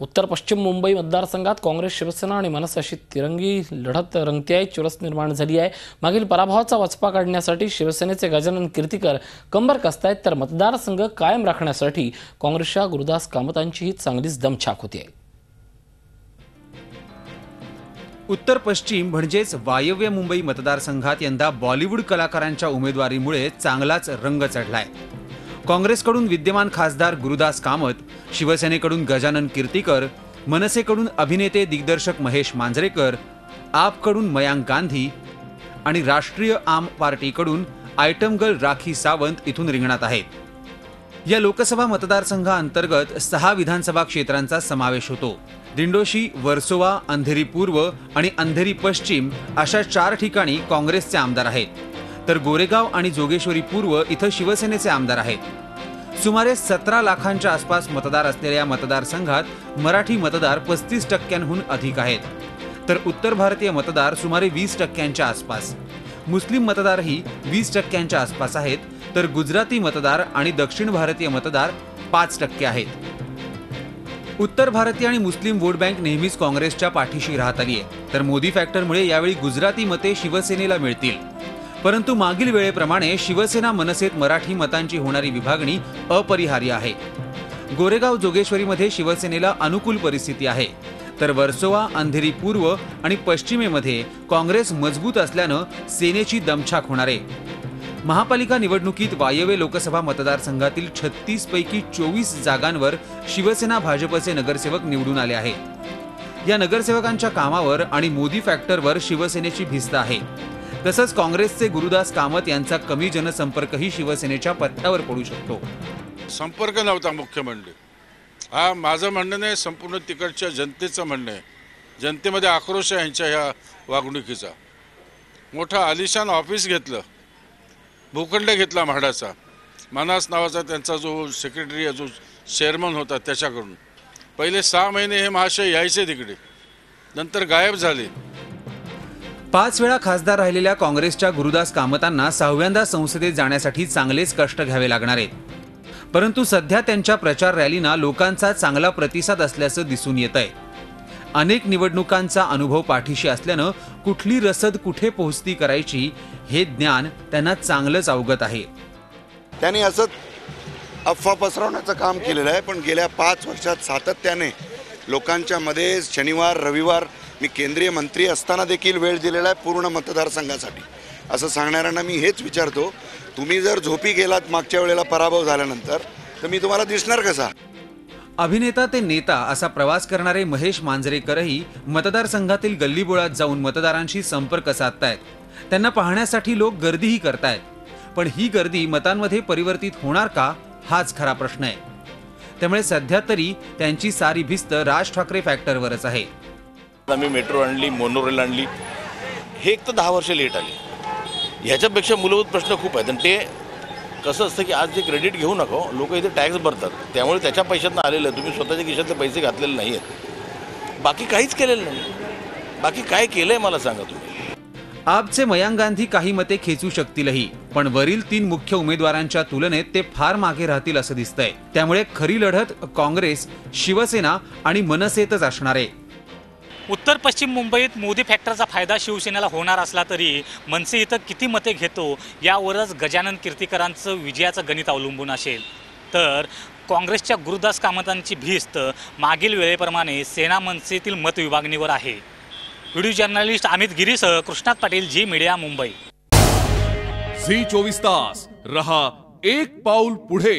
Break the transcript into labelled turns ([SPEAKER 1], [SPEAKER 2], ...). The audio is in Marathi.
[SPEAKER 1] उत्तर पश्चिम मुंबई मतदारसंघात काँग्रेस, शिवसेना आणि मनसे अशी तिरंगी लढत रंगते आहे. चुरस निर्माण झाली आहे. मागील पराभवाचा वचपा काढण्यासाठी शिवसेनेचे गजानन कीर्तीकर कंबर कसतायत, तर मतदारसंघ कायम राखण्यासाठी काँग्रेसच्या गुरुदास कामतांचीही चांगलीच दमछाक होती आहे.
[SPEAKER 2] उत्तर पश्चिम म्हणजेच वायव्य मुंबई मतदारसंघात यंदा बॉलिवूड कलाकारांच्या उमेदवारीमुळे चांगलाच रंग चढलाय. काँग्रेसकडून विद्यमान खासदार गुरुदास कामत, शिवसेनेकडून गजानन कीर्तीकर, मनसेकडून अभिनेते दिग्दर्शक महेश मांजरेकर, आपकडून मयांक गांधी आणि राष्ट्रीय आम पार्टीकडून आयटम गर्ल राखी सावंत इथून रिंगणात आहेत. या लोकसभा मतदारसंघाअंतर्गत 6 विधानसभा क्षेत्रांचा समावेश होतो. दिंडोशी, वर्सोवा, अंधेरी पूर्व आणि अंधेरी पश्चिम अशा 4 ठिकाणी काँग्रेसचे आमदार आहेत, तर गोरेगाव आणि जोगेश्वरी पूर्व इथं शिवसेनेचे आमदार आहेत. सुमारे 17 लाखांच्या आसपास मतदार असलेल्या या मतदारसंघात मराठी मतदार 35% अधिक आहेत, तर उत्तर भारतीय मतदार सुमारे 20%च्या आसपास. मुस्लिम मतदारही 20%च्या आसपास आहेत, तर गुजराती मतदार आणि दक्षिण भारतीय मतदार 5% आहेत. उत्तर भारतीय आणि मुस्लिम वोट बँक नेहमीच काँग्रेसच्या पाठीशी राहत आली आहे, तर मोदी फॅक्टरमुळे यावेळी गुजराती मते शिवसेनेला मिळतील. परंतु मागील वेळेप्रमाणे शिवसेना मनसेत मराठी मतांची होणारी विभागणी अपरिहार्य आहे. गोरेगाव जोगेश्वरीमध्ये शिवसेनेला अनुकूल परिस्थिती आहे, तर वर्सोवा, अंधेरी पूर्व आणि पश्चिमेमध्ये काँग्रेस मजबूत असल्यानं सेनेची दमछाक होणार आहे. महापालिका निवडणुकीत वायव्य लोकसभा मतदारसंघातील 36 पैकी 24 जागांवर शिवसेना भाजपचे नगरसेवक निवडून आले आहेत. या नगरसेवकांच्या कामावर आणि मोदी फॅक्टरवर शिवसेनेची भिस्त आहे. तसंच काँग्रेसचे गुरुदास कामत यांचा कमी जनसंपर्कही शिवसेनेच्या पत्त्यावर पडू शकतो.
[SPEAKER 3] संपर्क नव्हता मुख्य म्हणजे. हा माझं म्हणणं नाही, संपूर्ण तिकडच्या जनतेचं म्हणणं आहे. जनतेमध्ये आक्रोश आहे यांच्या ह्या वागणुकीचा. मोठं आलिशान ऑफिस घेतलं, भूखंड घेतला म्हाडाचा. मानास नावाचा त्यांचा जो सेक्रेटरी, जो चेअरमन होता त्याच्याकडून. पहिले 6 महिने हे महाशय यायचे तिकडे, नंतर गायब झाले.
[SPEAKER 2] 5 वेळा खासदार राहिलेल्या काँग्रेसच्या गुरुदास कामतांना 6व्यांदा संसदेत जाण्यासाठी चांगलेच कष्ट घ्यावे लागणार आहेत. परंतु सध्या त्यांच्या प्रचार रॅलींना लोकांचा चांगला प्रतिसाद असल्याचं दिसून येत आहे. अनेक निवडणुकांचा अनुभव पाठीशी असल्यानं कुठली रसद कुठे पोहोचती करायची हे ज्ञान त्यांना चांगलंच अवगत आहे.
[SPEAKER 4] त्यांनी असंच अफवा पसरवण्याचं काम केलेलं आहे, पण गेल्या 5 वर्षात सातत्याने लोकांच्या मध्ये शनिवार रविवार मी केंद्रीय मंत्री असताना देखील वेळ दिलेला आहे पूर्ण मतदारसंघासाठी. असं सांगणाऱ्यांना मी हेच विचारतो, तुम्ही जर झोपी गेलात मागच्या वेळेला पराभव झाल्यानंतर, तर मी तुम्हाला दिसणार कसा?
[SPEAKER 2] अभिनेता ते नेता असा प्रवास करणारे महेश मांजरेकरही मतदारसंघातील गल्लीबोळात जाऊन मतदारांशी संपर्क साधतायत. त्यांना पाहण्यासाठी लोक गर्दीही करतायत. पण ही गर्दी मतांमध्ये परिवर्तित होणार का, हाच खरा प्रश्न आहे. त्यामुळे सध्या तरी त्यांची सारी भिस्त राज ठाकरे फॅक्टरवरच आहे.
[SPEAKER 5] आम्ही मेट्रो आणली, मोनोरेल आणली, हे एक तर 10 वर्ष लेट आली. ह्याच्यापेक्षा मूलभूत प्रश्न खूप आहेत. आणि ते कसं असतं की आज जे क्रेडिट घेऊ नको, लोक इथे टॅक्स भरतात, त्यामुळे त्याच्या पैशातून आलेलं आहे. तुम्ही स्वतःच्या खिशातले पैसे घातलेले नाही आहेत, बाकी काहीच केलेलं नाही. बाकी काय केलंय मला सांगा तुम्ही.
[SPEAKER 2] आपचे मयांक गांधी काही मते खेचू शकतीलही, पण वरील 3 मुख्य उमेदवारांच्या तुलनेत ते फार मागे राहतील असं दिसतंय. त्यामुळे खरी लढत काँग्रेस, शिवसेना आणि मनसेतच असणार आहे.
[SPEAKER 6] उत्तर पश्चिम मुंबईत मोदी फॅक्टरचा फायदा शिवसेनेला होणार असला तरी मनसे इथं किती मते घेतो यावरच गजानन कीर्तीकरांचं विजयाचं गणित अवलंबून असेल. तर काँग्रेसच्या गुरुदास कामतांची भिस्त मागील वेळेप्रमाणे सेना मनसेतील मतविभागणीवर आहे. व्हिडिओ जर्नलिस्ट अमित गिरीसह Krishnat Patil, Zee media, Mumbai.
[SPEAKER 7] Zee 24 तास रहा एक पाऊल पुढे.